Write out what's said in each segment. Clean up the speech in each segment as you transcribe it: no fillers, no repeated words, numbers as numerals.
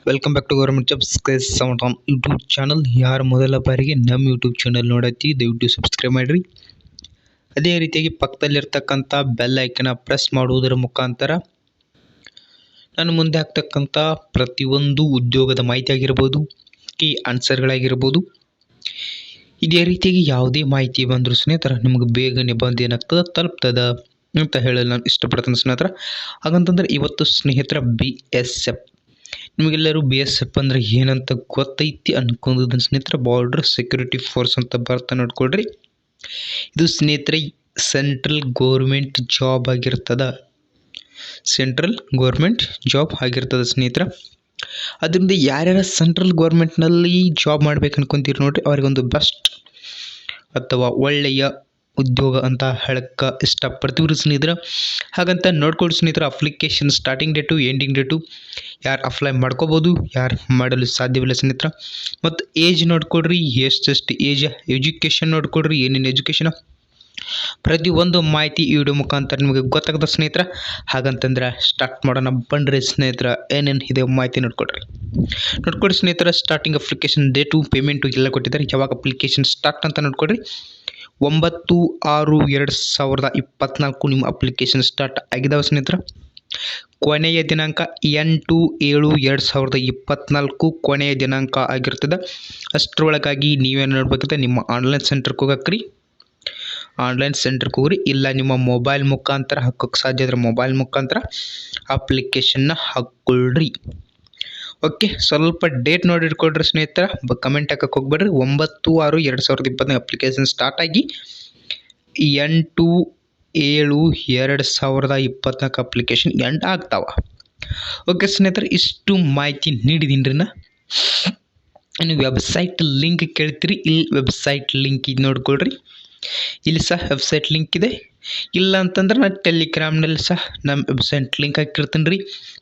Welcome back to government jobs craze sound on YouTube channel. ಯಾರು ಮೊದಲ ಬಾರಿಗೆ ನಮ್ಮ ಯೂಟ್ಯೂಬ್ ಚಾನಲ್ ನೋಡತ್ತಿ ದಯವಿಟ್ಟು ಸಬ್ಸ್ಕ್ರೈಬ್ ಮಾಡಿರಿ. ಅದೇ ರೀತಿಯಾಗಿ ಪಕ್ಕದಲ್ಲಿರ್ತಕ್ಕಂಥ ಬೆಲ್ ಐಕನ್ನ ಪ್ರೆಸ್ ಮಾಡುವುದರ ಮುಖಾಂತರ ನಾನು ಮುಂದೆ ಆಗ್ತಕ್ಕಂಥ ಪ್ರತಿಯೊಂದು ಉದ್ಯೋಗದ ಮಾಹಿತಿ ಆಗಿರ್ಬೋದು, ಕೀ ಆನ್ಸರ್ಗಳಾಗಿರ್ಬೋದು, ಇದೇ ರೀತಿಯಾಗಿ ಯಾವುದೇ ಮಾಹಿತಿ ಬಂದರೂ ಸ್ನೇಹಿತರ ನಿಮಗೆ ಬೇಗನೆ ಬಂದು ಏನಾಗ್ತದೆ ತಲುಪ್ತದ ಅಂತ ಹೇಳಲು ನಾನು ಇಷ್ಟಪಡ್ತೇನೆ ಸ್ನೇಹಿತರ. ಹಾಗಂತಂದ್ರೆ ಇವತ್ತು ಸ್ನೇಹಿತರ BSF, ನಿಮಗೆಲ್ಲರೂ BSF ಅಂದರೆ ಏನಂತ ಗೊತ್ತೈತಿ ಅನ್ಕೊಂಡಿದ್ದ ಸ್ನೇಹಿತರ, ಬಾರ್ಡರ್ ಸೆಕ್ಯೂರಿಟಿ ಫೋರ್ಸ್ ಅಂತ ಬರ್ತಾ ನೋಡ್ಕೊಳ್ರಿ. ಇದು ಸ್ನೇಹಿತರೆ ಸೆಂಟ್ರಲ್ ಗೌರ್ಮೆಂಟ್ ಜಾಬ್ ಆಗಿರ್ತದ, ಸೆಂಟ್ರಲ್ ಗೌರ್ಮೆಂಟ್ ಜಾಬ್ ಆಗಿರ್ತದೆ ಸ್ನೇಹಿತರ. ಅದರಿಂದ ಯಾರ್ಯಾರ ಸೆಂಟ್ರಲ್ ಗೌರ್ಮೆಂಟ್ನಲ್ಲಿ ಜಾಬ್ ಮಾಡ್ಬೇಕು ಅನ್ಕೊಂತೀರಿ ನೋಡ್ರಿ, ಅವರಿಗೊಂದು ಬೆಸ್ಟ್ ಅಥವಾ ಒಳ್ಳೆಯ ಉದ್ಯೋಗ ಅಂತ ಹೇಳಕ್ಕೆ ಇಷ್ಟಪಡ್ತೀವಿ ಸ್ನೇಹಿತರ. ಹಾಗಂತ ನೋಡ್ಕೊಳ್ಳಿ ಸ್ನೇಹಿತರ, application starting date ending date, ಯಾರು ಅಪ್ಲೈ ಮಾಡ್ಕೋಬೋದು, ಯಾರು ಮಾಡಲು ಸಾಧ್ಯವಿಲ್ಲ ಸ್ನೇಹಿತರ. ಮತ್ತು ಏಜ್ ನೋಡ್ಕೊಡ್ರಿ, ಎಷ್ಟು ಏಜ್, ಎಜುಕೇಷನ್ ನೋಡ್ಕೊಡ್ರಿ, ಏನೇನು ಎಜುಕೇಷನ್, ಪ್ರತಿಯೊಂದು ಮಾಹಿತಿ ಈ ವಿಡಿಯೋ ಮುಖಾಂತರ ನಿಮಗೆ ಗೊತ್ತಾಗ್ತದೆ ಸ್ನೇಹಿತರ. ಹಾಗಂತಂದ್ರೆ ಸ್ಟಾರ್ಟ್ ಮಾಡೋಣ ಬನ್ರಿ ಸ್ನೇಹಿತರ. ಏನೇನು ಇದೆ ಮಾಹಿತಿ ನೋಡ್ಕೊಡ್ರಿ ಸ್ನೇಹಿತರ. ಸ್ಟಾರ್ಟಿಂಗ್ ಅಪ್ಲಿಕೇಶನ್ ಡೇಟು, ಪೇಮೆಂಟು ಎಲ್ಲ ಕೊಟ್ಟಿದ್ದಾರೆ. ಯಾವಾಗ ಅಪ್ಲಿಕೇಶನ್ ಸ್ಟಾರ್ಟ್ ಅಂತ ನೋಡ್ಕೊಡ್ರಿ, 9/6/2024 ನಿಮ್ಮ ಅಪ್ಲಿಕೇಶನ್ ಸ್ಟಾರ್ಟ್ ಆಗಿದ್ದಾವೆ ಸ್ನೇಹಿತರ. ಕೊನೆಯ ದಿನಾಂಕ 8/7/2024 ಕೊನೆಯ ದಿನಾಂಕ ಆಗಿರ್ತದೆ. ಅಷ್ಟರೊಳಗಾಗಿ ನೀವೇನು ನೋಡ್ಬೇಕಂತ ನಿಮ್ಮ ಆನ್ಲೈನ್ ಸೆಂಟರ್ಗೆ ಹೋಗಕ್ರಿ, ಆನ್ಲೈನ್ ಸೆಂಟರ್ಗೆ ಹೋಗ್ರಿ, ಇಲ್ಲ ನಿಮ್ಮ ಮೊಬೈಲ್ ಮುಖಾಂತರ ಹಾಕೋಕ್ಕೆ ಸಾಧ್ಯ ಇದ್ರೆ ಮೊಬೈಲ್ ಮುಖಾಂತರ ಅಪ್ಲಿಕೇಶನ್ನ ಹಾಕ್ಕೊಳ್ರಿ. ಓಕೆ, ಸ್ವಲ್ಪ ಡೇಟ್ ನೋಡಿ ಇಟ್ಕೊಳ್ರಿ ಸ್ನೇಹಿತರ, ಕಮೆಂಟ್ ಹಾಕಕ್ಕೆ ಹೋಗ್ಬೇಡ್ರಿ. 9/6/2024 ಅಪ್ಲಿಕೇಶನ್ ಸ್ಟಾರ್ಟ್ ಆಗಿ 8/7/2024 ಅಪ್ಲಿಕೇಶನ್ ಎಂಡ್ ಆಗ್ತಾವ. ಓಕೆ ಸ್ನೇಹಿತರೆ, ಇಷ್ಟು ಮಾಹಿತಿ ನೀಡಿದೀನಿ ನಾ. ಇನ್ನು ವೆಬ್ಸೈಟ್ ಲಿಂಕ್ ಕೇಳ್ತೀರಿ, ಇಲ್ಲಿ ವೆಬ್ಸೈಟ್ ಲಿಂಕ್ ಇದು ನೋಡ್ಕೊಳ್ರಿ. ಇಲ್ಲಿ ಸಹ ವೆಬ್ಸೈಟ್ ಲಿಂಕ್ ಇದೆ. ಇಲ್ಲ ಅಂತಂದ್ರೆ ನಾನು ಟೆಲಿಗ್ರಾಮ್ನಲ್ಲಿ ಸಹ ನಮ್ಮ ವೆಬ್ಸೈಟ್ ಲಿಂಕ್ ಹಾಕಿರ್ತೀನಿ ರೀ.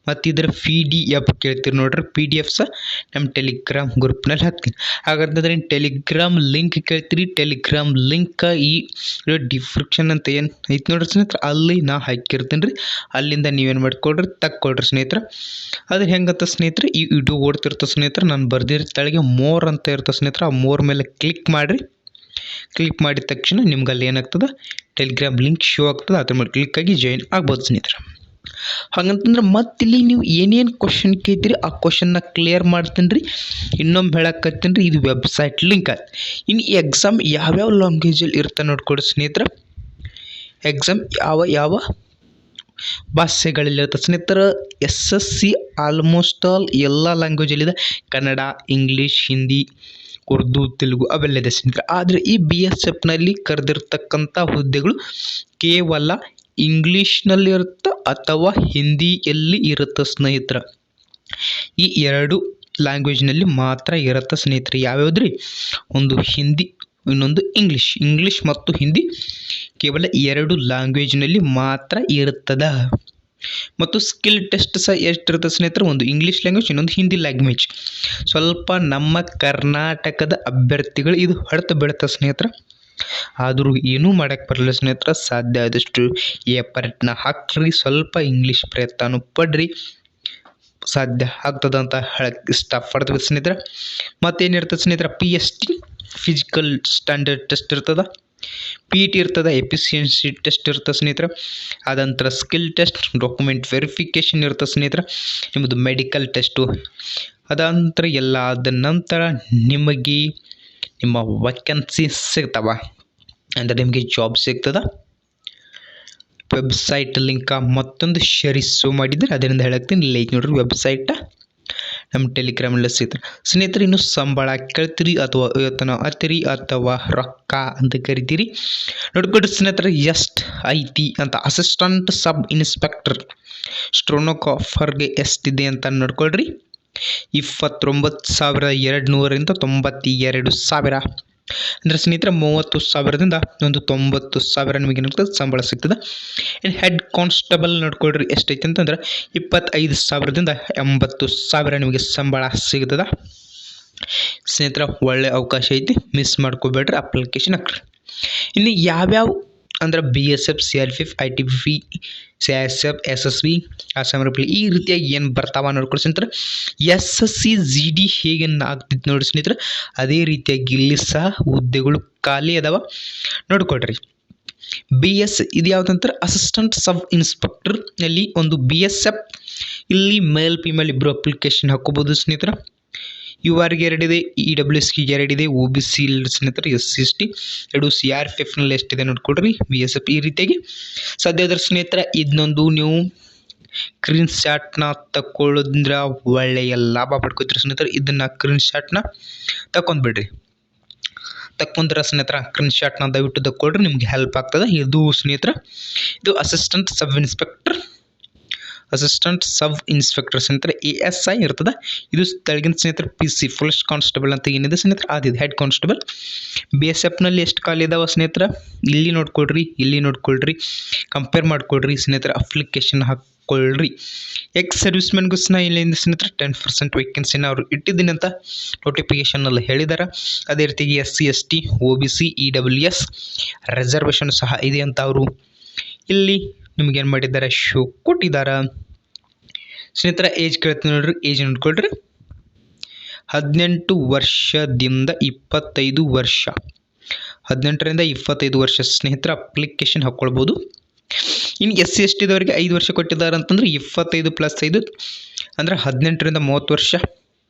ಮತ್ತು ಇದರ PDF ಕೇಳ್ತೀರಿ ನೋಡ್ರಿ, PDF ಸಹ ನಮ್ಮ ಟೆಲಿಗ್ರಾಮ್ ಗ್ರೂಪ್ನಲ್ಲಿ ಹಾಕ್ತೀನಿ. ಹಾಗಂತಂದ್ರೆ ಟೆಲಿಗ್ರಾಮ್ ಲಿಂಕ್ ಕೇಳ್ತೀರಿ, ಟೆಲಿಗ್ರಾಮ್ ಲಿಂಕ್ ಈ ಡಿಸ್ಕ್ರಿಪ್ಷನ್ ಅಂತ ಏನು ಐತೆ ನೋಡ್ರಿ ಸ್ನೇಹಿತರೆ, ಅಲ್ಲಿ ನಾ ಹಾಕಿರ್ತೀನಿ ರೀ. ಅಲ್ಲಿಂದ ನೀವೇನು ಮಾಡ್ಕೊಳ್ರಿ, ತಕ್ಕೊಳ್ರಿ ಸ್ನೇಹಿತರೆ. ಅದು ಹೆಂಗಂತ ಸ್ನೇಹಿತರೆ, ಈ ವಿಡಿಯೋ ಓಡ್ತಿರ್ತ ಸ್ನೇಹಿತರೆ, ನಾನು ಬರ್ದಿರೋ ತೆಳಗೆ ಮೋರ್ ಅಂತ ಇರ್ತದೆ ಸ್ನೇಹಿತರೆ, ಆ ಮೋರ್ ಮೇಲೆ ಕ್ಲಿಕ್ ಮಾಡಿರಿ. ಕ್ಲಿಕ್ ಮಾಡಿದ ತಕ್ಷಣ ನಿಮ್ಗೆ ಅಲ್ಲಿ ಏನಾಗ್ತದೆ, ಟೆಲಿಗ್ರಾಮ್ ಲಿಂಕ್ ಶೋ ಆಗ್ತದೆ. ಅದ್ರ ಮೇಲೆ ಕ್ಲಿಕ್ ಆಗಿ ಜಾಯಿನ್ ಆಗ್ಬೋದು ಸ್ನೇಹಿತರೆ. ಹಾಗಂತಂದ್ರೆ ಮತ್ತಿಲ್ಲಿ ನೀವು ಏನೇನು ಕ್ವಶನ್ ಕೇಳ್ತೀರಿ ಆ ಕ್ವಶನ್ನ ಕ್ಲಿಯರ್ ಮಾಡ್ತೀನಿ ರೀ. ಇನ್ನೊಮ್ಮೆ ಹೇಳಕತ್ತೀನಿ ರೀ, ಇದು ವೆಬ್ಸೈಟ್ ಲಿಂಕ್ ಆಯ್ತು. ಇನ್ನು ಎಕ್ಸಾಮ್ ಯಾವ್ಯಾವ ಲ್ಯಾಂಗ್ವೇಜಲ್ಲಿ ಇರ್ತಾ ನೋಡ್ಕೊಡಿ ಸ್ನೇಹಿತರೆ. ಎಕ್ಸಾಮ್ ಯಾವ ಭಾಷೆಗಳಲ್ಲಿ ಇರ್ತದೆ ಸ್ನೇಹಿತರೆ. SSC ಆಲ್ಮೋಸ್ಟ್ ಆಲ್ ಎಲ್ಲ ಲ್ಯಾಂಗ್ವೇಜಲ್ಲಿದೆ. ಕನ್ನಡ, ಇಂಗ್ಲೀಷ್, ಹಿಂದಿ, ಉರ್ದು, ತೆಲುಗು ಅವೆಲ್ಲ ಇದೆ ಸ್ನೇಹಿತರೆ. ಆದರೆ ಈ BSFನಲ್ಲಿ ಕರೆದಿರ್ತಕ್ಕಂಥ ಹುದ್ದೆಗಳು ಕೇವಲ ಇಂಗ್ಲೀಷ್ನಲ್ಲಿ ಇರುತ್ತೆ ಅಥವಾ ಹಿಂದಿಯಲ್ಲಿ ಇರುತ್ತೆ ಸ್ನೇಹಿತರೆ. ಈ ಎರಡು ಲ್ಯಾಂಗ್ವೇಜ್ನಲ್ಲಿ ಮಾತ್ರ ಇರುತ್ತೆ ಸ್ನೇಹಿತರೆ. ಯಾವ್ಯಾವ್ದ್ರಿ, ಒಂದು ಹಿಂದಿ, ಇನ್ನೊಂದು ಇಂಗ್ಲೀಷ್ ಮತ್ತು ಹಿಂದಿ ಕೇವಲ ಎರಡು ಲ್ಯಾಂಗ್ವೇಜ್ನಲ್ಲಿ ಮಾತ್ರ ಇರುತ್ತದೆ. ಮತ್ತು ಸ್ಕಿಲ್ ಟೆಸ್ಟ್ ಸಹ ಎಷ್ಟಿರುತ್ತೆ ಸ್ನೇಹಿತರೆ, ಒಂದು ಇಂಗ್ಲೀಷ್ ಲ್ಯಾಂಗ್ವೇಜ್, ಇನ್ನೊಂದು ಹಿಂದಿ ಲ್ಯಾಂಗ್ವೇಜ್. ಸ್ವಲ್ಪ ನಮ್ಮ ಕರ್ನಾಟಕದ ಅಭ್ಯರ್ಥಿಗಳು ಇದು ಹೊಡೆತ ಬೀಳುತ್ತೆ ಸ್ನೇಹಿತರೆ. ಆದರೂ ಏನೂ ಮಾಡೋಕ್ಕೆ ಬರಲ್ಲ ಸ್ನೇಹಿತರೆ. ಸಾಧ್ಯ ಆದಷ್ಟು ಎಫರ್ಟ್ನ ಹಾಕ್ರಿ, ಸ್ವಲ್ಪ ಇಂಗ್ಲೀಷ್ ಪ್ರಯತ್ನ ಪಡ್ರಿ, ಸಾಧ್ಯ ಆಗ್ತದೆ ಅಂತ ಹೇಳಕ್ಕೆ ಇಷ್ಟಪಡ್ತೀವಿ ಸ್ನೇಹಿತರೆ. ಮತ್ತೇನಿರ್ತದೆ ಸ್ನೇಹಿತರೆ, PST ಫಿಸಿಕಲ್ ಸ್ಟ್ಯಾಂಡರ್ಡ್ ಟೆಸ್ಟ್ ಇರ್ತದೆ, PET ಇರ್ತದೆ, ಎಫಿಷಿಯನ್ಸಿ ಟೆಸ್ಟ್ ಇರ್ತದೆ ಸ್ನೇಹಿತರೆ. ಅದಂತರ ಸ್ಕಿಲ್ ಟೆಸ್ಟ್, ಡಾಕ್ಯುಮೆಂಟ್ ವೆರಿಫಿಕೇಷನ್ ಇರ್ತದೆ ಸ್ನೇಹಿತರೆ, ನಿಮ್ಮದು ಮೆಡಿಕಲ್ ಟೆಸ್ಟು. ಅದಂತರ ಎಲ್ಲ ಆದ ನಂತರ ನಿಮಗೆ ನಿಮ್ಮ ವೇಕೆನ್ಸಿ ಸಿಗ್ತಾವ, ಅಂದರೆ ನಿಮಗೆ ಜಾಬ್ ಸಿಗ್ತದೆ. ವೆಬ್ಸೈಟ್ ಲಿಂಕ ಮತ್ತೊಂದು ಶೇರಿಸು ಮಾಡಿದರೆ ಅದರಿಂದ ಹೇಳಕ್ತೀನಿ, ಲೈಕ್ ನೋಡ್ರಿ ವೆಬ್ಸೈಟ ನಮ್ಮ ಟೆಲಿಗ್ರಾಮಲ್ಲಿ ಸಿಗ್ತದೆ ಸ್ನೇಹಿತರೆ. ಇನ್ನು ಸಂಬಳ ಕೇಳ್ತೀರಿ ಅಥವಾ ವೇತನ ಹತ್ತಿರಿ ಅಥವಾ ರೊಕ್ಕ ಅಂತ ಕರಿತೀರಿ ನೋಡ್ಕೊಡ್ರಿ ಸ್ನೇಹಿತರೆ. SIT ಅಂತ ಅಸಿಸ್ಟೆಂಟ್ ಸಬ್ ಇನ್ಸ್ಪೆಕ್ಟರ್ ಸ್ಟೆನೋಗ್ರಾಫರ್ಗೆ ಎಷ್ಟಿದೆ ಅಂತ ನೋಡ್ಕೊಳ್ರಿ. 29,200ರಿಂದ 92,000 ಅಂದರೆ ಸ್ನೇಹಿತರೆ 30,000ದಿಂದ ಒಂದು 90,000 ನಿಮಗೆ ಸಂಬಳ ಸಿಗ್ತದೆ. ಇನ್ನು ಹೆಡ್ ಕಾನ್ಸ್ಟೇಬಲ್ ನೋಡ್ಕೊಳ್ರಿ ಎಷ್ಟೈತೆ ಅಂತಂದ್ರೆ 25,000ದಿಂದ 80,000 ನಿಮಗೆ ಸಂಬಳ ಸಿಗ್ತದೆ ಸ್ನೇಹಿತರೆ. ಒಳ್ಳೆ ಅವಕಾಶ ಐತಿ, ಮಿಸ್ ಮಾಡ್ಕೋಬೇಡ್ರಿ, ಅಪ್ಲಿಕೇಶನ್ ಹಾಕ್ರಿ. ಇನ್ನು ಯಾವ್ಯಾವ ಅಂದ್ರೆ BSF, CRPF, ITBP, CISF, SSB, Assam rifle ಈ ರೀತಿಯಾಗಿ ಏನು ಬರ್ತಾವ ನೋಡ್ಕೊಳ್ಳಿ ಸ್ನೇಹಿತರೆ. SSC GD ಹೇಗೆ ಆಗ್ತಿತ್ತು ನೋಡಿ ಸ್ನೇಹಿತರೆ, ಅದೇ ರೀತಿಯಾಗಿ ಇಲ್ಲಿ ಸಹ ಹುದ್ದೆಗಳು ಖಾಲಿ ಅದಾವ ನೋಡ್ಕೊಳ್ರಿ. BS ಇದು ಯಾವುದಂತಾರೆ ಅಸಿಸ್ಟೆಂಟ್ ಸಬ್ ಇನ್ಸ್ಪೆಕ್ಟರ್ ಅಲ್ಲಿ ಒಂದು BSF ಇಲ್ಲಿ ಮೇಲ್ ಫಿಮೇಲ್ ಇಬ್ಬರು ಅಪ್ಲಿಕೇಶನ್ ಹಾಕೋಬಹುದು ಸ್ನೇಹಿತರೆ. UR ಗೆ 2 ಇದೆ, EWS ಗೆ 2 ಇದೆ, OBC ಸ್ನೇಹಿತರೆ, SC ST 2, CRPF ನಲ್ಲಿ ಎಷ್ಟಿದೆ ನೋಡ್ಕೊಡ್ರಿ. BSF ಈ ರೀತಿಯಾಗಿ ಸಾಧ್ಯ ಇದ್ರೆ ಸ್ನೇಹಿತರೆ ಇದನ್ನೊಂದು ನೀವು ಸ್ಕ್ರೀನ್ ಶಾಟ್ನ ತಗೊಳ್ಳೋದ್ರಿಂದ ಒಳ್ಳೆಯ ಲಾಭ ಪಡ್ಕೋತೀರಿ ಸ್ನೇಹಿತರೆ. ಇದನ್ನ ಸ್ಕ್ರೀನ್ ಶಾಟ್ನ ತಕೊಂಡ್ಬಿಡ್ರಿ. ತಕ್ಕೊಂಡ್ರೆ ಸ್ನೇಹಿತರ ಸ್ಕ್ರೀನ್ ಶಾಟ್ನ ದಯವಿಟ್ಟು ತಗೊಳ್ರಿ, ನಿಮ್ಗೆ ಹೆಲ್ಪ್ ಆಗ್ತದೆ. ಇದು ಸ್ನೇಹಿತರ ಇದು ಅಸಿಸ್ಟೆಂಟ್ ಸಬ್ ಇನ್ಸ್ಪೆಕ್ಟರ್ ಸ್ನೇಹಿತರೆ ASI ಇರ್ತದೆ. ಇದು ತೆಳಗಿನ ಸ್ನೇಹಿತರೆ PC ಫಾರೆಸ್ಟ್ ಕಾನ್ಸ್ಟೇಬಲ್ ಅಂತ ಏನಿದೆ ಸ್ನೇಹಿತರೆ ಅದಿದೆ ಹೆಡ್ ಕಾನ್ಸ್ಟೇಬಲ್. BSF ನಲ್ಲಿ ಎಷ್ಟು ಖಾಲಿ ಇದಾವ ಸ್ನೇಹಿತರೆ ಇಲ್ಲಿ ನೋಡ್ಕೊಳ್ರಿ, ಕಂಪೇರ್ ಮಾಡ್ಕೊಳ್ರಿ ಸ್ನೇಹಿತರೆ. ಅಪ್ಲಿಕೇಶನ್ ಹಾಕ್ಕೊಳ್ರಿ. ಎಕ್ಸ್ ಸರ್ವಿಸ್ಮೆನ್ಗೂ ಸಹ ಇಲ್ಲಿಂದ ಸ್ನೇಹಿತರೆ 10% ವೇಕೆನ್ಸಿನ ಅವರು ಇಟ್ಟಿದ್ದೀನಿ ಅಂತ ನೋಟಿಫಿಕೇಶನ್ ಅಲ್ಲಿ ಹೇಳಿದ್ದಾರೆ. ಅದೇ ರೀತಿಯಾಗಿ SC ST OBC EWS reservation ಸಹ ಇದೆ ಅಂತ ಅವರು ಇಲ್ಲಿ ನಿಮ್ಗೆ ಏನು ಮಾಡಿದ್ದಾರೆ ಶೋ ಕೊಟ್ಟಿದ್ದಾರೆ ಸ್ನೇಹಿತರೆ. ಏಜ್ ಕೇಳ್ತೀನಿ ನೋಡ್ರಿ, ಏಜ್ ನೋಡ್ಕೊಳ್ರಿ 18 ವರ್ಷದಿಂದ 25 ವರ್ಷ, 18ರಿಂದ 25 ವರ್ಷ ಸ್ನೇಹಿತರೆ ಅಪ್ಲಿಕೇಶನ್ ಹಾಕ್ಕೊಳ್ಬೋದು. ಇನ್ನು SC ST ದವರಿಗೆ 5 ವರ್ಷ ಕೊಟ್ಟಿದ್ದಾರೆ ಅಂತಂದ್ರೆ 25 + 5 ಅಂದರೆ 18ರಿಂದ 30 ವರ್ಷ.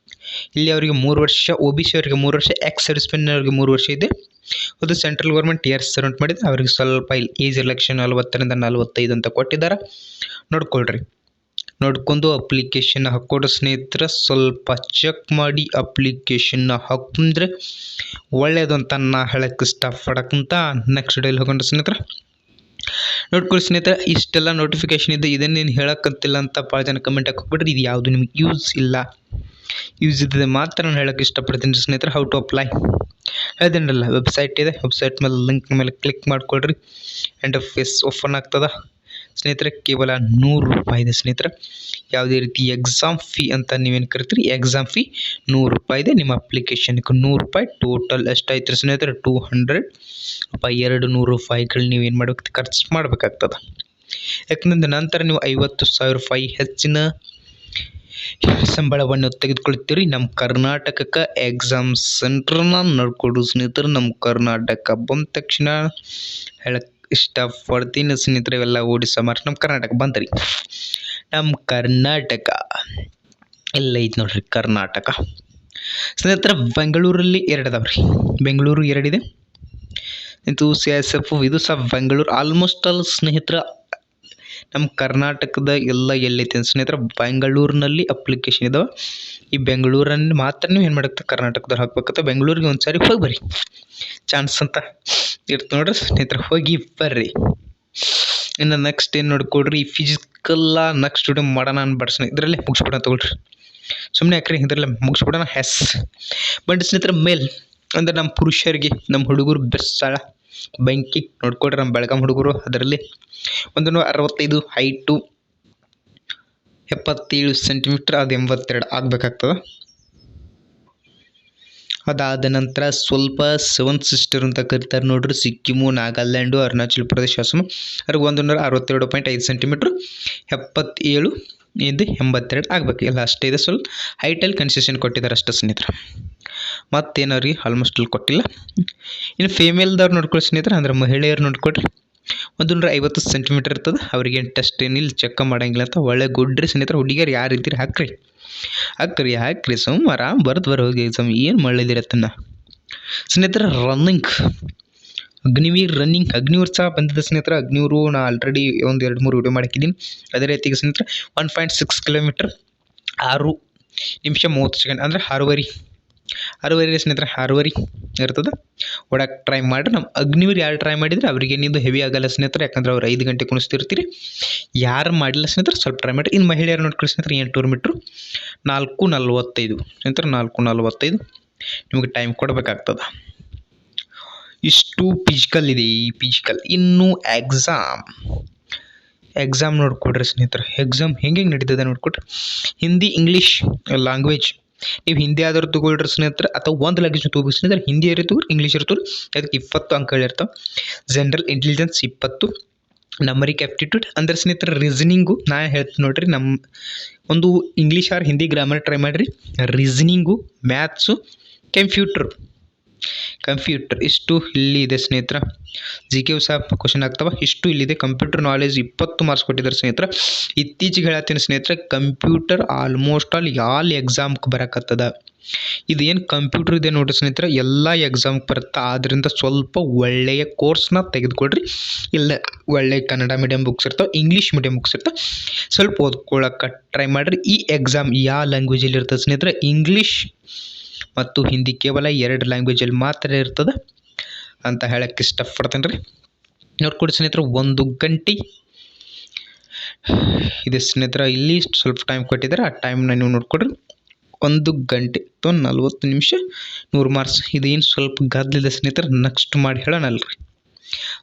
ಇಲ್ಲಿ ಅವರಿಗೆ 3 ವರ್ಷ, OBC ಅವರಿಗೆ 3 ವರ್ಷ, ಎಕ್ಸ್ ಸರ್ವಿಸ್ಮೆನ್ ಅವರಿಗೆ 3 ವರ್ಷ ಇದೆ. ಅದು ಸೆಂಟ್ರಲ್ ಗೌರ್ಮೆಂಟ್ ಇಯರ್ ಸರ್ವೆಂಟ್ ಮಾಡಿದೆ, ಅವರಿಗೆ ಸ್ವಲ್ಪ ಇಲ್ಲಿ ಏಜ್ ರಿಲ್ಯಾಕ್ಸೇಷನ್ 40ರಿಂದ 45 ಅಂತ ಕೊಟ್ಟಿದ್ದಾರೆ. ನೋಡ್ಕೊಂಡು ಅಪ್ಲಿಕೇಶನ್ ಹಾಕೋದು ಸ್ನೇಹಿತರೆ. ಸ್ವಲ್ಪ ಚೆಕ್ ಮಾಡಿ ಅಪ್ಲಿಕೇಶನ್ ಹಾಕೊಂಡ್ರೆ ಒಳ್ಳೆಯದು ಅಂತ ನಾ ಹೇಳಕ್ಕೆ ಇಷ್ಟಪಡಕ್ಕಂತ ನೆಕ್ಸ್ಟ್ ಡೇಲಿ ಹೋಗೋಣ ಸ್ನೇಹಿತರೆ. ನೋಡ್ಕೊಳ್ಳಿ ಸ್ನೇಹಿತರೆ, ಇಷ್ಟೆಲ್ಲ ನೋಟಿಫಿಕೇಶನ್ ಇದೆ, ಇದನ್ನೇನು ಹೇಳಕ್ಕಂತಿಲ್ಲ ಅಂತ ಭಾಳ ಜನ ಕಮೆಂಟ್ ಹಾಕ್ಬಿಟ್ರೆ ಇದು ಯಾವುದು ನಿಮ್ಗೆ ಯೂಸ್ ಇದ್ದಿದೆ ಮಾತ್ರ ನಾನು ಹೇಳಕ್ಕೆ ಇಷ್ಟಪಡ್ತೀನಿ ಸ್ನೇಹಿತರೆ. ಹೌ ಟು ಅಪ್ಲೈ ಹೇಳಿದೇನಲ್ಲ, ವೆಬ್ಸೈಟ್ ಇದೆ, ವೆಬ್ಸೈಟ್ ಮೇಲೆ ಲಿಂಕ್ ಮೇಲೆ ಕ್ಲಿಕ್ ಮಾಡ್ಕೊಳ್ರಿ. ಇಂಟರ್ಫೇಸ್ ಓಪನ್ ಆಗ್ತದ ಸ್ನೇಹಿತರೆ. ಕೇವಲ 100 ರೂಪಾಯಿ ಇದೆ ಸ್ನೇಹಿತರೆ. ಯಾವುದೇ ರೀತಿ ಎಕ್ಸಾಮ್ ಫೀ ಅಂತ ನೀವೇನು ಕರಿತೀರಿ, ಎಕ್ಸಾಮ್ ಫೀ 100 ರೂಪಾಯಿ ಇದೆ. ನಿಮ್ಮ ಅಪ್ಲಿಕೇಶನ್ಗೆ 100 ರೂಪಾಯಿ, ಟೋಟಲ್ ಎಷ್ಟಾಯ್ತು ಸ್ನೇಹಿತರೆ 200 ರೂಪಾಯಿ. 200 ರೂಪಾಯಿಗಳು ನೀವೇನು ಮಾಡ್ಬೇಕು, ಖರ್ಚು ಮಾಡಬೇಕಾಗ್ತದೆ. ಯಾಕಂದ್ರೆ ನಂತರ ನೀವು 50,000 ರೂಪಾಯಿ ಹೆಚ್ಚಿನ ಸಂಬಳವನ್ನು ತೆಗೆದುಕೊಳ್ತೀರಿ. ನಮ್ಮ ಕರ್ನಾಟಕಕ್ಕೆ ಎಕ್ಸಾಮ್ ಸೆಂಟ್ರನ್ನ ನೋಡ್ಕೊಡು ಸ್ನೇಹಿತರೆ. ನಮ್ಮ ಕರ್ನಾಟಕ ಬಂದ ತಕ್ಷಣ ಹೇಳಕ್ಕೆ ಇಷ್ಟಪಡ್ತೀನಿ ಸ್ನೇಹಿತರೆ, ಇವೆಲ್ಲ ಓಡಿಸೋ ಮಾರ್ಕ್ ನಮ್ಮ ಕರ್ನಾಟಕ ಬಂದ್ರಿ. ನಮ್ಮ ಕರ್ನಾಟಕ ಎಲ್ಲ ಐತೆ ನೋಡ್ರಿ ಕರ್ನಾಟಕ ಸ್ನೇಹಿತರೆ. ಬೆಂಗಳೂರಲ್ಲಿ 2 ಅದಾವ್ರಿ, ಬೆಂಗಳೂರು 2 ಇದೆ. ಇದು CISF ಇದು ಸಹ ಬೆಂಗಳೂರು. ಆಲ್ಮೋಸ್ಟ್ ಆಲ್ ಸ್ನೇಹಿತರ ನಮ್ಮ ಕರ್ನಾಟಕದ ಎಲ್ಲ ಎಲ್ಲೈತೆ ಸ್ನೇಹಿತರೆ ಬೆಂಗಳೂರಿನಲ್ಲಿ ಅಪ್ಲಿಕೇಶನ್ ಇದಾವೆ. ಈ ಬೆಂಗಳೂರಲ್ಲಿ ಮಾತ್ರ ನೀವು ಏನು ಮಾಡುತ್ತೆ ಕರ್ನಾಟಕದಲ್ಲಿ ಹಾಕ್ಬೇಕಂತ ಬೆಂಗಳೂರಿಗೆ ಒಂದ್ಸಾರಿ ಹೋಗಿ ಬರ್ರಿ, ಚಾನ್ಸ್ ಅಂತ ಇರ್ತ ನೋಡ್ರಿ ಸ್ನೇಹಿತರೆ, ಹೋಗಿ ಬರ್ರಿ. ಇನ್ನು ನೆಕ್ಸ್ಟ್ ಏನು ನೋಡ್ಕೊಡ್ರಿ, ಫಿಸಿಕಲ್ಲ ನೆಕ್ಸ್ಟ್ ವಿಡಿಯೋ ಮಾಡೋಣ ಅನ್ಬಡ್ಸೋಣ, ಇದರಲ್ಲೇ ಮುಗಿಸ್ಬಿಡೋಣ ತಗೊಳ್ರಿ. ಸುಮ್ಮನೆ ಯಾಕ್ರಿ ಇದರಲ್ಲೇ ಮುಗಿಸ್ಬಿಡೋಣ. ಬಟ್ ಸ್ನೇಹಿತರೆ ಮೇಲ್ ಅಂದರೆ ನಮ್ಮ ಪುರುಷರಿಗೆ, ನಮ್ಮ ಹುಡುಗರು ಬೆಸ್ಸಾಳ ಬೆಂಕಿ ನೋಡ್ಕೊಡ್ರಿ. ನಮ್ಮ ಬೆಳಗಾಂ ಹುಡುಗರು ಅದರಲ್ಲಿ 165 ಹೈಟು, 77 ಸೆಂಟಿಮೀಟ್ರ್, ಅದು 82 ಆಗಬೇಕಾಗ್ತದೆ. ಅದಾದ ನಂತರ ಸ್ವಲ್ಪ 7 ಸಿಸ್ಟರ್ ಅಂತ ಕರೀತಾರೆ ನೋಡ್ರಿ, ಸಿಕ್ಕಿಮು, ನಾಗಾಲ್ಯಾಂಡು, ಅರುಣಾಚಲ ಪ್ರದೇಶ, ಅಸ್ಸಾಂ. ಅವ್ರಿಗೆ 162.5 ಸೆಂಟಿಮೀಟ್ರ್, 77 ಇದು 82 ಆಗಬೇಕು. ಎಲ್ಲ ಅಷ್ಟೇ ಇದೆ. ಸ್ವಲ್ಪ ಹೈಟಲ್ಲಿ ಕನ್ಸೆಷನ್ ಕೊಟ್ಟಿದ್ದಾರೆ ಅಷ್ಟೇ ಸ್ನೇಹಿತರೆ, ಮತ್ತೇನವ್ರಿಗೆ ಆಲ್ಮೋಸ್ಟ್ ಅಲ್ಲಿ ಕೊಟ್ಟಿಲ್ಲ. ಇನ್ನು ಫೀಮೇಲ್ದವ್ರು ನೋಡ್ಕೊಳ್ಳಿ ಸ್ನೇಹಿತರೆ, ಅಂದ್ರೆ ಮಹಿಳೆಯರು ನೋಡ್ಕೊಡ್ರಿ 150 ಸೆಂಟಿಮೀಟ್ರ್ ಇರ್ತದೆ. ಅವ್ರಿಗೆ ಟೆಸ್ಟ್ ಏನಿಲ್ಲ, ಚೆಕ್ ಮಾಡೋಂಗಿಲ್ಲ ಅಂತ ಒಳ್ಳೆ ಗುಡ್ರಿ ಸ್ನೇಹಿತರೆ. ಹುಡುಗಿಯರು ಯಾರು ಇದ್ದೀರಿ ಹಾಕ್ರಿ ಸುಮ್ಮ ಆರಾಮ್ ಬರ್ದು ಹೋಗಿ ಎಕ್ಸಾಮ್ ಏನು ಮಾಡಿದಿರತ್ತನ್ನ ಸ್ನೇಹಿತರೆ. ಅಗ್ನಿವೀರ್ ಸಹ ಬಂದಿದೆ ಸ್ನೇಹಿತರೆ. ಅಗ್ನಿವೀರು ನಾ ಆಲ್ರೆಡಿ 1-2-3 ವಿಡಿಯೋ ಮಾಡಿದ್ದೀನಿ. ಅದೇ ರೀತಿಗೆ ಸ್ನೇಹಿತರೆ 1.6 ಕಿಲೋಮೀಟ್ರ್ 6 ನಿಮಿಷ 30 ಸೆಕೆಂಡ್ ಅಂದರೆ 6:30 ಸ್ನೇಹಿತರೆ, 6:30 ಇರ್ತದೆ. ಓಡಕ್ಕೆ ಟ್ರೈ ಮಾಡಿರಿ. ನಮ್ಮ ಅಗ್ನಿವೀರ್ ಯಾರು ಟ್ರೈ ಮಾಡಿದರೆ ಅವ್ರಿಗೆ ಏನಿದು ಹೆವಿ ಆಗಲ್ಲ ಸ್ನೇಹಿತರೆ, ಯಾಕಂದ್ರೆ ಅವ್ರು 5 ಗಂಟೆ ಕುಣಿಸ್ತಿರ್ತೀರಿ. ಯಾರು ಮಾಡಿಲ್ಲ ಸ್ನೇಹಿತರೆ ಸ್ವಲ್ಪ ಟ್ರೈ ಮಾಡಿರಿ. ಇನ್ನು ಮಹಿಳೆಯರು ನೋಡ್ಕೊಳ್ಳಿ ಸ್ನೇಹಿತರೆ 800 ಮೀಟ್ರು 4:45 ಸ್ನೇಹಿತರೆ, 4:45 ನಿಮಗೆ ಟೈಮ್ ಕೊಡಬೇಕಾಗ್ತದೆ. ಇಷ್ಟು ಫಿಸಿಕಲ್ ಇದೆ. ಈ ಫಿಸಿಕಲ್ ಇನ್ನು ಎಕ್ಸಾಮ್ ನೋಡ್ಕೊಡ್ರಿ ಸ್ನೇಹಿತರೆ. ಎಕ್ಸಾಮ್ ಹೆಂಗೆ ನಡೀತದೆ ನೋಡ್ಕೊಡ್ರಿ. ಹಿಂದಿ ಇಂಗ್ಲೀಷ್ ಲ್ಯಾಂಗ್ವೇಜ್ ನೀವು ಹಿಂದಿ ಆದರೂ ತೊಗೊಳ್ರಿ ಸ್ನೇಹಿತರೆ, ಅಥವಾ ಒಂದು ಲ್ಯಾಂಗ್ವೇಜ್ ತೊಗೋಬೇಕು ಸ್ನೇಹಿತರೆ. ಹಿಂದಿ ಇರ್ತವೆ, ಇಂಗ್ಲೀಷ್ ಇರ್ತವೆ, ಅದಕ್ಕೆ 20 ಅಂಕಗಳಿರ್ತಾವೆ. ಜನರಲ್ ಇಂಟೆಲಿಜೆನ್ಸ್ 20, ನಂಬರಿಕ್ ಆಪ್ಟಿಟ್ಯೂಡ್ ಅಂದರೆ ಸ್ನೇಹಿತರೆ ರೀಸನಿಂಗು ನಾ ಹೇಳ್ತೀನಿ ನೋಡಿರಿ. ನಮ್ಮ ಒಂದು English or Hindi grammar try ಮಾಡಿರಿ. ರೀಸನಿಂಗು, ಮ್ಯಾಥ್ಸು, ಕಂಪ್ಯೂಟರ್ ಇಷ್ಟು ಇಲ್ಲಿ ಇದೆ ಸ್ನೇಹಿತರೆ. ಜಿ ಕೆ ಸಹ ಕ್ವಶನ್ ಆಗ್ತಾವೆ, ಇಷ್ಟು ಇಲ್ಲಿದೆ. ಕಂಪ್ಯೂಟರ್ ನಾಲೆಜ್ 20 ಮಾರ್ಕ್ಸ್ ಕೊಟ್ಟಿದ್ದಾರೆ ಸ್ನೇಹಿತರೆ. ಇತ್ತೀಚೆಗೆ ಹೇಳ್ತೀನಿ ಸ್ನೇಹಿತರೆ, ಕಂಪ್ಯೂಟರ್ ಆಲ್ಮೋಸ್ಟ್ ಆಲ್ ಎಕ್ಸಾಮ್ಗೆ ಬರಕತ್ತದ. ಇದೇನು ಕಂಪ್ಯೂಟರ್ ಇದೆ ನೋಡಿರಿ ಸ್ನೇಹಿತರೆ, ಎಲ್ಲ ಎಕ್ಸಾಮ್ಗೆ ಬರುತ್ತೆ. ಆದ್ದರಿಂದ ಸ್ವಲ್ಪ ಒಳ್ಳೆಯ ಕೋರ್ಸ್ನ ತೆಗೆದುಕೊಳ್ರಿ. ಇಲ್ಲ ಒಳ್ಳೆಯ ಕನ್ನಡ ಮೀಡಿಯಮ್ ಬುಕ್ಸ್ ಇರ್ತಾವೆ, ಇಂಗ್ಲೀಷ್ ಮೀಡಿಯಮ್ ಬುಕ್ಸ್ ಇರ್ತಾವೆ, ಸ್ವಲ್ಪ ಓದ್ಕೊಳ್ಳೋಕೆ ಟ್ರೈ ಮಾಡಿರಿ. ಈ ಎಕ್ಸಾಮ್ ಯಾವ ಲ್ಯಾಂಗ್ವೇಜಲ್ಲಿ ಇರ್ತದೆ ಸ್ನೇಹಿತರೆ? ಇಂಗ್ಲೀಷ್ ಮತ್ತು ಹಿಂದಿ, ಕೇವಲ 2 ಲ್ಯಾಂಗ್ವೇಜಲ್ಲಿ ಮಾತ್ರ ಇರ್ತದೆ ಅಂತ ಹೇಳಕ್ಕೆ ಇಷ್ಟಪಡ್ತೇನೆ ರೀ. ನೋಡ್ಕೊಡಿ ಸ್ನೇಹಿತರೆ, 1 ಗಂಟೆ ಇದೆ ಸ್ನೇಹಿತರೆ. ಇಲ್ಲಿ ಸ್ವಲ್ಪ ಟೈಮ್ ಕೊಟ್ಟಿದ್ದಾರೆ, ಆ ಟೈಮ್ನ ನೀವು ನೋಡ್ಕೊಡ್ರಿ. 1 ಗಂಟೆ 40 ನಿಮಿಷ, 100 ಮಾರ್ಕ್ಸ್. ಇದೇನು ಸ್ವಲ್ಪ ಗದ್ದಲಿದೆ ಸ್ನೇಹಿತರೆ, ನೆಕ್ಸ್ಟ್ ಮಾಡಿ ಹೇಳೋಣಲ್ರಿ.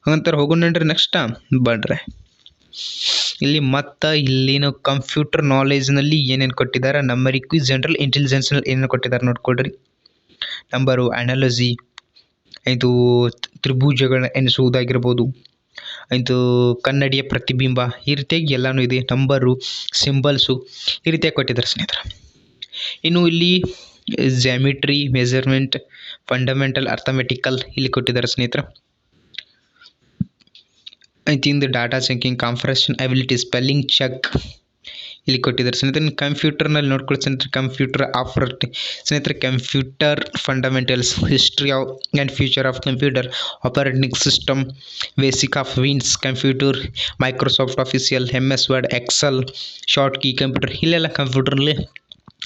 ಹಂಗಂತಾರೆ ಹೋಗೋಣ್ರಿ. ನೆಕ್ಸ್ಟ್ ಬಡ್ರೆ ಇಲ್ಲಿ ಮತ್ತು ಇಲ್ಲಿನ ಕಂಪ್ಯೂಟರ್ ನಾಲೆಜ್ನಲ್ಲಿ ಏನೇನು ಕೊಟ್ಟಿದ್ದಾರೆ, ನಂಬರಿಕ್ಕು, ಜನರಲ್ ಇಂಟೆಲಿಜೆನ್ಸ್ನಲ್ಲಿ ಏನೇನು ಕೊಟ್ಟಿದ್ದಾರೆ ನೋಡ್ಕೊಳ್ರಿ. ನಂಬರು, ಅನಾಲಜಿ, ಇದು ತ್ರಿಭುಜಗಳನ್ನ ಎಣಿಸುವುದಾಗಿರ್ಬೋದು, ಇದು ಕನ್ನಡಿಯ ಪ್ರತಿಬಿಂಬ, ಈ ರೀತಿಯಾಗಿ ಎಲ್ಲನೂ ಇದೆ. ನಂಬರು, ಸಿಂಬಲ್ಸು, ಈ ರೀತಿಯಾಗಿ ಕೊಟ್ಟಿದ್ದಾರೆ ಸ್ನೇಹಿತರೆ. ಇನ್ನು ಇಲ್ಲಿ ಜ್ಯಾಮಿಟ್ರಿ, ಮೆಜರ್ಮೆಂಟ್, ಫಂಡಮೆಂಟಲ್, ಅರ್ಥಮೆಟಿಕಲ್ ಇಲ್ಲಿ ಕೊಟ್ಟಿದ್ದಾರೆ ಸ್ನೇಹಿತರೆ. ಐತಿಂದು data checking, compression ability, spelling check ಇಲ್ಲಿ ಕೊಟ್ಟಿದ್ದಾರೆ ಸ್ನೇಹಿತರೆ. ಕಂಪ್ಯೂಟರ್ನಲ್ಲಿ ನೋಡ್ಕೊಳ್ಳಿ ಸ್ನೇಹಿತರೆ, ಕಂಪ್ಯೂಟರ್ ಆಫರ್ಟಿ ಸ್ನೇಹಿತರೆ, computer fundamentals, history and future of computer, operating system, basic of Windows computer, Microsoft official, MS Word, Excel, short key computer, ಇಲ್ಲೆಲ್ಲ ಕಂಪ್ಯೂಟರ್ನಲ್ಲಿ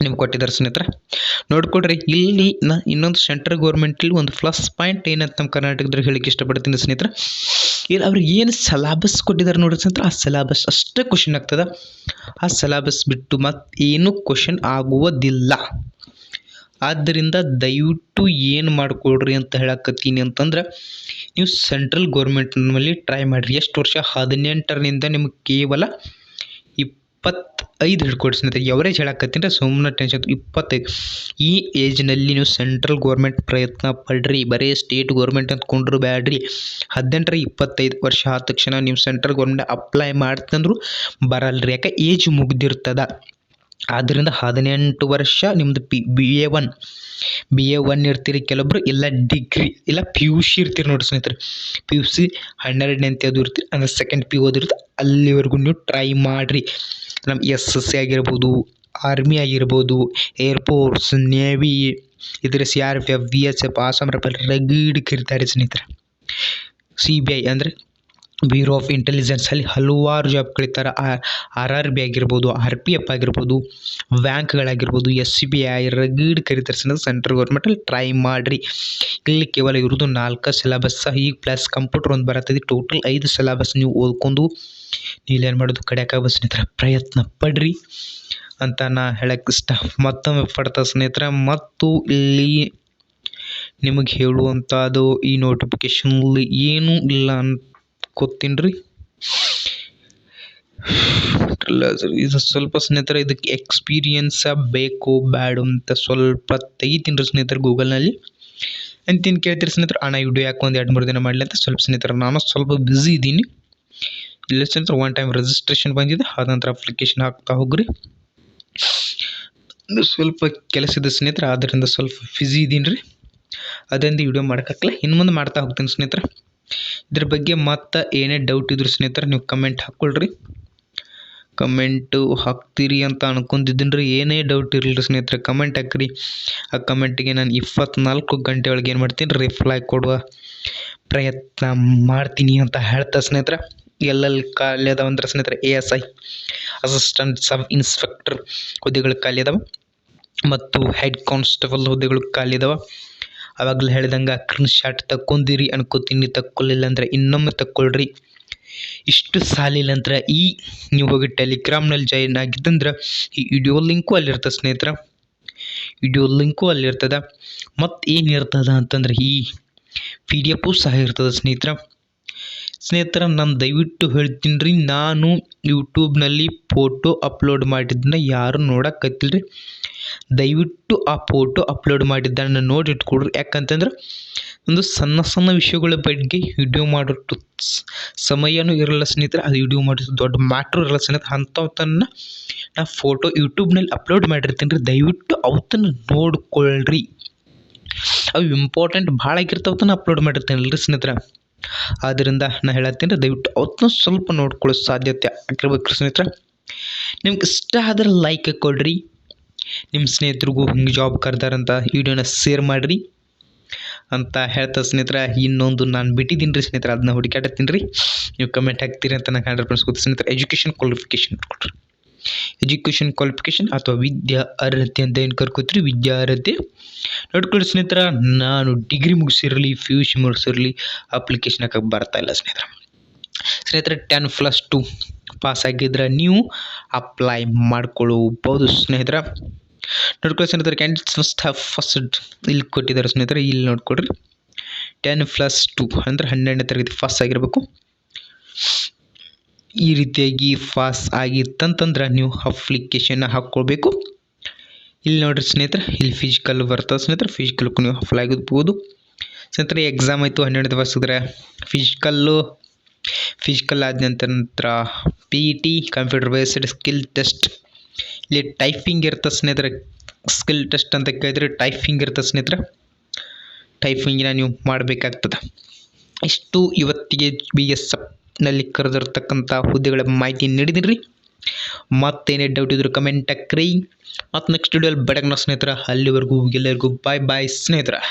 ನಿಮ್ಗೆ ಕೊಟ್ಟಿದ್ದಾರೆ ಸ್ನೇಹಿತರೆ. ನೋಡ್ಕೊಡ್ರಿ. ಇಲ್ಲಿ ನಾ ಇನ್ನೊಂದು ಸೆಂಟ್ರಲ್ ಗೌರ್ಮೆಂಟಲ್ಲಿ ಒಂದು ಪ್ಲಸ್ ಪಾಯಿಂಟ್ ಏನಂತ ನಮ್ಮ ಕರ್ನಾಟಕದಲ್ಲಿ ಹೇಳಿಕ್ಕೆ ಇಷ್ಟಪಡ್ತೀನಿ ಸ್ನೇಹಿತರೆ. ಇಲ್ಲಿ ಅವ್ರಿಗೆ ಏನು ಸಿಲೆಬಸ್ ಕೊಟ್ಟಿದ್ದಾರೆ ನೋಡ್ರಿ ಸ್ನೇಹಿತರೆ, ಆ ಸಿಲೆಬಸ್ ಅಷ್ಟೇ ಕ್ವಶನ್ ಆಗ್ತದೆ. ಆ ಸಿಲೆಬಸ್ ಬಿಟ್ಟು ಮತ್ತು ಏನು ಕ್ವಶನ್ ಆಗುವುದಿಲ್ಲ. ಆದ್ದರಿಂದ ದಯವಿಟ್ಟು ಏನು ಮಾಡ್ಕೊಳ್ರಿ ಅಂತ ಹೇಳಕತ್ತೀನಿ ಅಂತಂದ್ರೆ, ನೀವು ಸೆಂಟ್ರಲ್ ಗೌರ್ಮೆಂಟ್ನಲ್ಲಿ ಟ್ರೈ ಮಾಡಿರಿ. ಎಷ್ಟು ವರ್ಷ? 18ರಿಂದ ನಿಮ್ಗೆ ಕೇವಲ 25 ಹಿಡ್ಕೊಡಿ ಸ್ನೇಹಿತರೆ. ಎವರೇಜ್ ಹೇಳಕತ್ತೀನಿ, ಸುಮ್ಮನೆ ಟೆನ್ಷನ್. 25 ಈ ಏಜ್ನಲ್ಲಿ ನೀವು ಸೆಂಟ್ರಲ್ ಗೌರ್ಮೆಂಟ್ ಪ್ರಯತ್ನ ಪಡ್ರಿ. ಬರೀ ಸ್ಟೇಟ್ ಗೌರ್ಮೆಂಟ್ ಅಂದ್ಕೊಂಡ್ರು ಬ್ಯಾಡ್ರಿ. 18ರಿಂದ 25 ವರ್ಷ ಆದ ತಕ್ಷಣ ನೀವು ಸೆಂಟ್ರಲ್ ಗೌರ್ಮೆಂಟ್ ಅಪ್ಲೈ ಮಾಡ್ತಂದ್ರು ಬರಲ್ರಿ, ಯಾಕೆ ಏಜ್ ಮುಗ್ದಿರ್ತದ. ಆದ್ದರಿಂದ 18 ವರ್ಷ ನಿಮ್ಮದು BA1 ಇರ್ತೀರಿ ಕೆಲವೊಬ್ರು, ಇಲ್ಲ ಡಿಗ್ರಿ, ಇಲ್ಲ PUC ಇರ್ತೀರಿ ನೋಡಿರಿ ಸ್ನೇಹಿತರೆ. PUC 12ನೇ ಅದು ಇರ್ತೀರಿ, ಅಂದರೆ ಸೆಕೆಂಡ್ PU ಓದಿರುತ್ತೆ. ಅಲ್ಲಿವರೆಗೂ ನೀವು ಟ್ರೈ ಮಾಡಿರಿ. ನಮ್ಮ SSC ಆಗಿರ್ಬೋದು, ಆರ್ಮಿ ಆಗಿರ್ಬೋದು, ಏರ್ಫೋರ್ಸ್, ನೇವಿ, ಇದರ CRPF, BSF, ಆಸಾಮ್ ರೈಫಲ್ ರಗಡ್ ಕರೀತಾರೆ ಸ್ನೇಹಿತರೆ. CBI ಅಂದರೆ ಬ್ಯೂರೋ ಆಫ್ ಇಂಟೆಲಿಜೆನ್ಸ್, ಅಲ್ಲಿ ಹಲವಾರು ಜಾಬ್ ಕರೀತಾರೆ. RRB ಆಗಿರ್ಬೋದು, RPF ಆಗಿರ್ಬೋದು, ಬ್ಯಾಂಕ್ಗಳಾಗಿರ್ಬೋದು, SBI ರಗಡ್ ಕರೀತಾರೆ ಸ್ನೇಹಿತರೆ. ಸೆಂಟ್ರಲ್ ಗೌರ್ಮೆಂಟಲ್ಲಿ ಟ್ರೈ ಮಾಡಿರಿ. ಇಲ್ಲಿ ಕೇವಲ ಇರೋದು 4 ಸಿಲೆಬಸ್, ಈಗ ಪ್ಲಸ್ ಕಂಪ್ಯೂಟರ್ ಒಂದು ಬರ್ತದೆ. ಟೋಟಲ್ 5 ಸಿಲೆಬಸ್ ನೀವು ಓದ್ಕೊಂಡು ನೀವೇನು ಮಾಡೋದು ಕಡೆಯಾಗ ಸ್ನೇಹಿತರೆ ಪ್ರಯತ್ನ ಪಡ್ರಿ ಅಂತ ನಾ ಹೇಳಕ್ಕೆ ಇಷ್ಟ ಮತ್ತೊಮ್ಮೆ ಪಡ್ತಾ ಸ್ನೇಹಿತರೆ. ಮತ್ತು ಇಲ್ಲಿ ನಿಮಗೆ ಹೇಳುವಂಥದ್ದು ಈ ನೋಟಿಫಿಕೇಶನ್ಲಿ ಏನೂ ಇಲ್ಲ ಅನ್ಕೋತೀನಿ ರೀ. ಇದು ಸ್ವಲ್ಪ ಸ್ನೇಹಿತರೆ, ಇದಕ್ಕೆ ಎಕ್ಸ್ಪೀರಿಯನ್ಸ ಬೇಕು ಬ್ಯಾಡು ಅಂತ ಸ್ವಲ್ಪ ತೆಗಿತೀನಿ ರೀ ಸ್ನೇಹಿತರೆ ಗೂಗಲ್ನಲ್ಲಿ. ಅಂತೀನಿ ಕೇಳ್ತೀರಿ ಸ್ನೇಹಿತರೆ, ಅಣ್ಣ ವಿಡಿಯೋ ಯಾಕೆ ಒಂದು 2-3 ದಿನ ಮಾಡಲಿ ಅಂತ. ಸ್ವಲ್ಪ ಸ್ನೇಹಿತರೆ ನಾನು ಸ್ವಲ್ಪ ಬ್ಯುಸಿ ಇದ್ದೀನಿ. ಇಲ್ಲ ಸ್ನೇಹಿತರೆ, 1 ಟೈಮ್ ರಿಜಿಸ್ಟ್ರೇಷನ್ ಬಂದಿದೆ, ಆದ ನಂತರ ಅಪ್ಲಿಕೇಶನ್ ಹಾಕ್ತಾ ಹೋಗ್ರಿ. ಸ್ವಲ್ಪ ಕೆಲಸ ಇದೆ ಸ್ನೇಹಿತರೆ, ಆದ್ದರಿಂದ ಸ್ವಲ್ಪ ಬ್ಯುಸಿ ಇದ್ದೀನಿ ರೀ. ಅದರಿಂದ ವಿಡಿಯೋ ಮಾಡೋಕ್ಕಾಗಲ್ಲ, ಇನ್ನು ಮುಂದೆ ಮಾಡ್ತಾ ಹೋಗ್ತೀನಿ ಸ್ನೇಹಿತರೆ. ಇದ್ರ ಬಗ್ಗೆ ಮತ್ತೆ ಏನೇ ಡೌಟ್ ಇದ್ರು ಸ್ನೇಹಿತರೆ ನೀವು ಕಮೆಂಟ್ ಹಾಕ್ಕೊಳ್ರಿ. ಕಮೆಂಟು ಹಾಕ್ತೀರಿ ಅಂತ ಅನ್ಕೊಂಡಿದ್ದೀನಿ ರೀ. ಏನೇ ಡೌಟ್ ಇರಲಿ ಸ್ನೇಹಿತರೆ ಕಮೆಂಟ್ ಹಾಕ್ರಿ. ಆ ಕಮೆಂಟಿಗೆ ನಾನು 24 ಗಂಟೆ ಒಳಗೆ ಏನು ಮಾಡ್ತೀನಿ, ರಿಪ್ಲೈ ಕೊಡುವ ಪ್ರಯತ್ನ ಮಾಡ್ತೀನಿ ಅಂತ ಹೇಳ್ತಾ ಸ್ನೇಹಿತರೆ. ಎಲ್ಲೆಲ್ಲಿ ಖಾಲಿ ಅದಾವ ಅಂದ್ರೆ ಸ್ನೇಹಿತರೆ ASI ಅಸಿಸ್ಟೆಂಟ್ ಸಬ್ ಇನ್ಸ್ಪೆಕ್ಟರ್ ಹುದ್ದೆಗಳು ಖಾಲಿ ಅದಾವ, ಮತ್ತು ಹೆಡ್ ಕಾನ್ಸ್ಟೇಬಲ್ ಹುದ್ದೆಗಳು ಖಾಲಿ ಅದಾವ. ಆವಾಗಲೇ ಹೇಳ್ದಂಗೆ ಸ್ಕ್ರೀನ್ ಶಾಟ್ ತಕ್ಕೊಂಡಿರಿ ಅನ್ಕೋತೀನಿ. ತಕ್ಕೊಳ್ಳಿಲ್ಲ ಅಂದರೆ ಇನ್ನೊಮ್ಮೆ ತಕ್ಕೊಳ್ರಿ. ಇಷ್ಟು ಸಾಲಿಲ್ಲ ಅಂದ್ರೆ ನೀವು ಹೋಗಿ ಟೆಲಿಗ್ರಾಮ್ನಲ್ಲಿ ಜಾಯಿನ್ ಆಗಿದ್ದಂದ್ರೆ ಈ ವಿಡಿಯೋ ಲಿಂಕು ಅಲ್ಲಿರ್ತದೆ ಸ್ನೇಹಿತರೆ. ವಿಡಿಯೋ ಲಿಂಕು ಅಲ್ಲಿರ್ತದೆ. ಮತ್ತು ಏನಿರ್ತದೆ ಅಂತಂದ್ರೆ ಈ PDF ಸಹ ಇರ್ತದೆ ಸ್ನೇಹಿತರೆ. ನಾನು ದಯವಿಟ್ಟು ಹೇಳ್ತೀನಿ ರೀ, ನಾನು ಯೂಟ್ಯೂಬ್ನಲ್ಲಿ ಫೋಟೋ ಅಪ್ಲೋಡ್ ಮಾಡಿದ್ದನ್ನ ಯಾರು ನೋಡೋಕ್ಕತ್ತಿಲ್ಲ ರೀ. ದಯವಿಟ್ಟು ಆ ಫೋಟೋ ಅಪ್ಲೋಡ್ ಮಾಡಿದ್ದನ್ನು ನೋಡಿಟ್ಕೊಡ್ರಿ. ಯಾಕಂತಂದ್ರೆ ಒಂದು ಸಣ್ಣ ಸಣ್ಣ ವಿಷಯಗಳ ಬಗ್ಗೆ ವಿಡಿಯೋ ಮಾಡೋಷ್ಟು ಸಮಯನೂ ಇರಲ್ಲ ಸ್ನೇಹಿತರೆ. ಅದು ವಿಡಿಯೋ ಮಾಡೋದು ದೊಡ್ಡ ಮ್ಯಾಟ್ರ್ ಇರಲ್ಲ ಸ್ನೇಹಿತರೆ. ಅಂಥವನ್ನ ನಾ ಫೋಟೋ ಯೂಟ್ಯೂಬ್ನಲ್ಲಿ ಅಪ್ಲೋಡ್ ಮಾಡಿರ್ತೀನಿ ರೀ. ದಯವಿಟ್ಟು ಅವತ್ತನ್ನು ನೋಡ್ಕೊಳ್ರಿ. ಅವು ಇಂಪಾರ್ಟೆಂಟ್ ಭಾಳ ಆಗಿರ್ತಾವತ್ತನ ಅಪ್ಲೋಡ್ ಮಾಡಿರ್ತೀನಿ ರೀ ಸ್ನೇಹಿತರೆ. ಆದ್ದರಿಂದ ನಾ ಹೇಳತ್ತೀನಿ ರೀ, ದಯವಿಟ್ಟು ಅವತ್ತನ್ನು ಸ್ವಲ್ಪ ನೋಡ್ಕೊಳ್ಳೋ ಸಾಧ್ಯತೆ ಆಗಿರ್ಬೇಕು ಸ್ನೇಹಿತರೆ. ನಿಮ್ಗೆ ಇಷ್ಟ ಆದ್ರೆ ಲೈಕ್ ಕೊಡ್ರಿ. ನಿಮ್ಮ ಸ್ನೇಹಿತರಿಗೂ ಹಿಂಗೆ ಜಾಬ್ ಕರ್ದಾರಂತ ವಿಡಿಯೋನ ಶೇರ್ ಮಾಡಿರಿ ಅಂತ ಹೇಳ್ತಾ ಸ್ನೇಹಿತರೆ, ಇನ್ನೊಂದು ನಾನು ಬಿಟ್ಟಿದ್ದೀನಿ ರೀ ಸ್ನೇಹಿತರೆ, ಅದನ್ನ ಹುಡುಕಾಡತ್ತೀನಿ ರೀ. ನೀವು ಕಮೆಂಟ್ ಹಾಕ್ತೀರಿ ಅಂತ ನಂಗೆ 100% ಗೊತ್ತು ಸ್ನೇಹಿತರೆ. ಎಜುಕೇಷನ್ ಕ್ವಾಲಿಫಿಕೇಷನ್ ಕೊಡ್ರಿ. ಎಜುಕೇಷನ್ ಕ್ವಾಲಿಫಿಕೇಷನ್ ಅಥವಾ ವಿದ್ಯಾ ಅರ್ಹತೆ ಅಂತ ಏನು ಕರ್ಕೋತೀರಿ, ವಿದ್ಯಾ ಅರ್ಹತೆ ನೋಡ್ಕೊಳ್ಳಿ ಸ್ನೇಹಿತರೆ. ನಾನು ಡಿಗ್ರಿ ಮುಗಿಸಿರಲಿ, PUC ಮುಗಿಸಿರಲಿ, ಅಪ್ಲಿಕೇಶನ್ ಹಾಕಕ್ಕೆ ಬರ್ತಾ ಇಲ್ಲ ಸ್ನೇಹಿತರೆ. 10+2 ಪಾಸ್ ಆಗಿದ್ರೆ ನೀವು ಅಪ್ಲೈ ಮಾಡ್ಕೊಳ್ಬೋದು ಸ್ನೇಹಿತರೆ. ನೋಡ್ಕೊಳ್ಳಿ ಸ್ನೇಹಿತರೆ, ಕ್ಯಾಂಡಿಡೇಟ್ಸ್ ಮಸ್ಟ್ ಹ್ಯಾವ್ ಫಸ್ಟ್ ಇಲ್ಲಿ ಕೊಟ್ಟಿದ್ದಾರೆ ಸ್ನೇಹಿತರೆ. ಇಲ್ಲಿ ನೋಡ್ಕೊಡ್ರಿ, 10+2 ಅಂದರೆ 12ನೇ ತರಗತಿ ಪಾಸ್ ಆಗಿರಬೇಕು. ಈ ರೀತಿಯಾಗಿ ಪಾಸ್ ಆಗಿತ್ತಂತಂದ್ರೆ ನೀವು ಅಪ್ಲಿಕೇಶನ್ ಹಾಕ್ಕೊಳ್ಬೇಕು. ಇಲ್ಲಿ ನೋಡ್ರಿ ಸ್ನೇಹಿತರೆ, ಇಲ್ಲಿ ಫಿಸಿಕಲ್ ಬರ್ತದೆ ಸ್ನೇಹಿತರೆ. ಫಿಸಿಕಲ್ಗೂ ನೀವು ಅಪ್ಲೈ ಆಗಬಹುದು ಸ್ನೇಹಿತರೆ. ಎಕ್ಸಾಮ್ ಆಯಿತು 12ನೇ ಪಾಸಿದ್ರೆ ಫಿಸಿಕಲ್ ಆದ ನಂತರ PET computer based skill test. ಇಲ್ಲಿ ಟೈಪಿಂಗ್ ಇರ್ತದೆ ಸ್ನೇಹಿತರೆ. ಸ್ಕಿಲ್ ಟೆಸ್ಟ್ ಅಂತ ಕೇಳಿದ್ರೆ ಟೈಪಿಂಗ್ ಇರ್ತದೆ ಸ್ನೇಹಿತರೆ. ಟೈಪಿಂಗಿನ ನೀವು ಮಾಡಬೇಕಾಗ್ತದೆ. ಇಷ್ಟು ಇವತ್ತಿಗೆ BSFನಲ್ಲಿ ಕರೆದಿರ್ತಕ್ಕಂಥ ಹುದ್ದೆಗಳ ಮಾಹಿತಿ ನೀಡಿದ್ದೀನಿ ರೀ. ಮತ್ತೇನೇ ಡೌಟ್ ಇದ್ರು ಕಮೆಂಟ್ ಹಾಕ್ರಿ. ಮತ್ತು ನೆಕ್ಸ್ಟ್ ವಿಡಿಯೋಲ್ಲಿ ಬೆಳಗ್ನ ಸ್ನೇಹಿತರೆ. ಅಲ್ಲಿವರೆಗೂ ಎಲ್ಲರಿಗೂ ಬಾಯ್ ಸ್ನೇಹಿತರೆ.